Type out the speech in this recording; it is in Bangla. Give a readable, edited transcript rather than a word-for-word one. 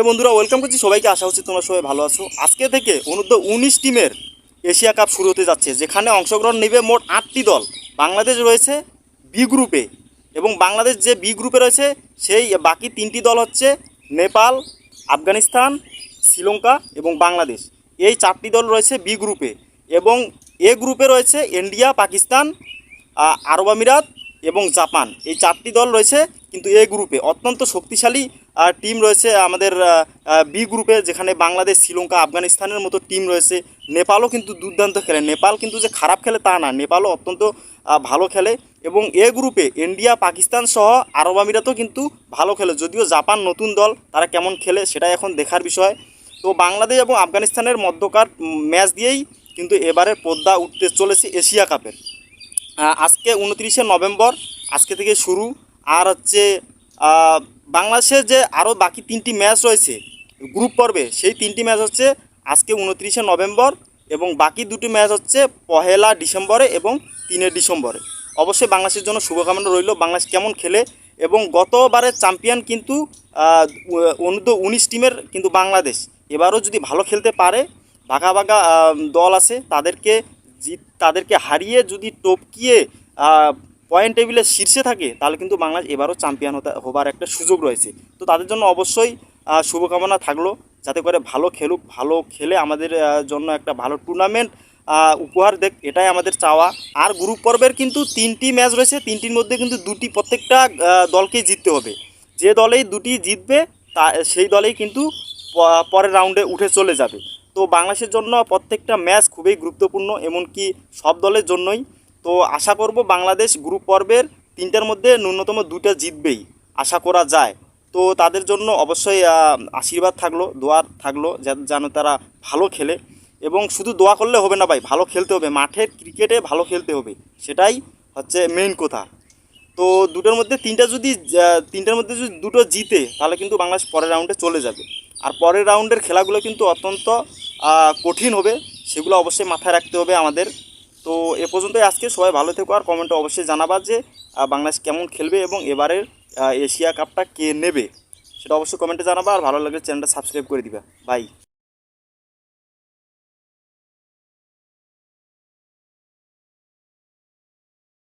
বন্ধুরা, ওয়েলকাম করছি সবাইকে। আশা হচ্ছে তোমরা সবাই ভালো আছো। আজকে থেকে অনূর্ধ্ব 19 টিমের এশিয়া কাপ শুরু হতে যাচ্ছে, যেখানে অংশগ্রহণ নেবে মোট 8টি দল। বাংলাদেশ রয়েছে বি গ্রুপে, এবং বাংলাদেশ যে বি গ্রুপে রয়েছে সেই বাকি 3টি দল হচ্ছে নেপাল, আফগানিস্তান, শ্রীলঙ্কা এবং বাংলাদেশ। এই 4টি দল রয়েছে বি গ্রুপে, এবং এ গ্রুপে রয়েছে ইন্ডিয়া, পাকিস্তান, আরব আমিরাত এবং জাপান। এই 4টি দল রয়েছে কিন্তু এ গ্রুপে। অত্যন্ত শক্তিশালী টিম রয়েছে আমাদের বি গ্রুপে, যেখানে বাংলাদেশ, শ্রীলঙ্কা, আফগানিস্তানের মতো টিম রয়েছে। নেপালও কিন্তু দুর্দান্ত খেলে। নেপাল কিন্তু যে খারাপ খেলে তা না, নেপালও অত্যন্ত ভালো খেলে। এবং এ গ্রুপে ইন্ডিয়া, পাকিস্তান সহ আরব আমিরাতও কিন্তু ভালো খেলে। যদিও জাপান নতুন দল, তারা কেমন খেলে সেটাই এখন দেখার বিষয়। তো বাংলাদেশ এবং আফগানিস্তানের মধ্যকার ম্যাচ দিয়েই কিন্তু এবারের পর্দা উঠতে চলেছে এশিয়া কাপের। আজকে 29শে নভেম্বর, আজকে থেকে শুরু। আর হচ্ছে বাংলাদেশের যে আরও বাকি 3টি ম্যাচ রয়েছে গ্রুপ পর্বে, সেই 3টি ম্যাচ হচ্ছে আজকে 29শে নভেম্বর, এবং বাকি 2টি ম্যাচ হচ্ছে 1 ডিসেম্বরে এবং 3 ডিসেম্বরে। অবশ্যই বাংলাদেশের জন্য শুভকামনা রইল। বাংলাদেশ কেমন খেলে, এবং গতবারের চ্যাম্পিয়ন কিন্তু অনূর্ধ্ব 19 টিমের কিন্তু বাংলাদেশ। এবারও যদি ভালো খেলতে পারে, ভাগা ভাগা দল আছে, তাদেরকে হারিয়ে যদি টপকিয়ে পয়েন্ট টেবিলের শীর্ষে থাকে, তাহলে কিন্তু বাংলাদেশ এবারও চ্যাম্পিয়ন হবার একটা সুযোগ রয়েছে। তো তাদের জন্য অবশ্যই শুভকামনা থাকলো, যাতে করে ভালো খেলুক, ভালো খেলে আমাদের জন্য একটা ভালো টুর্নামেন্ট উপহার দেখ, এটাই আমাদের চাওয়া। আর গ্রুপ পর্বের কিন্তু 3টি ম্যাচ রয়েছে, 3টির মধ্যে কিন্তু 2টি প্রত্যেকটা দলকেই জিততে হবে। যে দলেই 2টি জিতবে সেই দলেই কিন্তু পরের রাউন্ডে উঠে চলে যাবে। তো বাংলাদেশের জন্য প্রত্যেকটা ম্যাচ খুবই গুরুত্বপূর্ণ, এমনকি সব দলের জন্যই। তো আশা করব বাংলাদেশ গ্রুপ পর্বের 3টার মধ্যে ন্যূনতম 2টা জিতবেই, আশা করা যায়। তো তাদের জন্য অবশ্যই আশীর্বাদ থাকলো, দোয়া থাকলো, যেন তারা ভালো খেলে। এবং শুধু দোয়া করলে হবে না ভাই, ভালো খেলতে হবে, মাঠের ক্রিকেটে ভালো খেলতে হবে, সেটাই হচ্ছে মেইন কথা। তো 3টার মধ্যে যদি 2টো জিতে, তাহলে কিন্তু বাংলাদেশ পরের রাউন্ডে চলে যাবে। আর পরের রাউন্ডের খেলাগুলো কিন্তু অত্যন্ত কঠিন হবে, সেগুলো অবশ্যই মাথায় রাখতে হবে আমাদের। তো এ পর্যন্তই আজকে। সবাই ভালো থেকো, আর কমেন্টে অবশ্যই জানাবা যে বাংলাদেশ কেমন খেলবে এবং এবারের এশিয়া কাপটা কে নেবে, সেটা অবশ্যই কমেন্টে জানাবা। আর ভালো লাগলে চ্যানেলটা সাবস্ক্রাইব করে দিবা। বাই।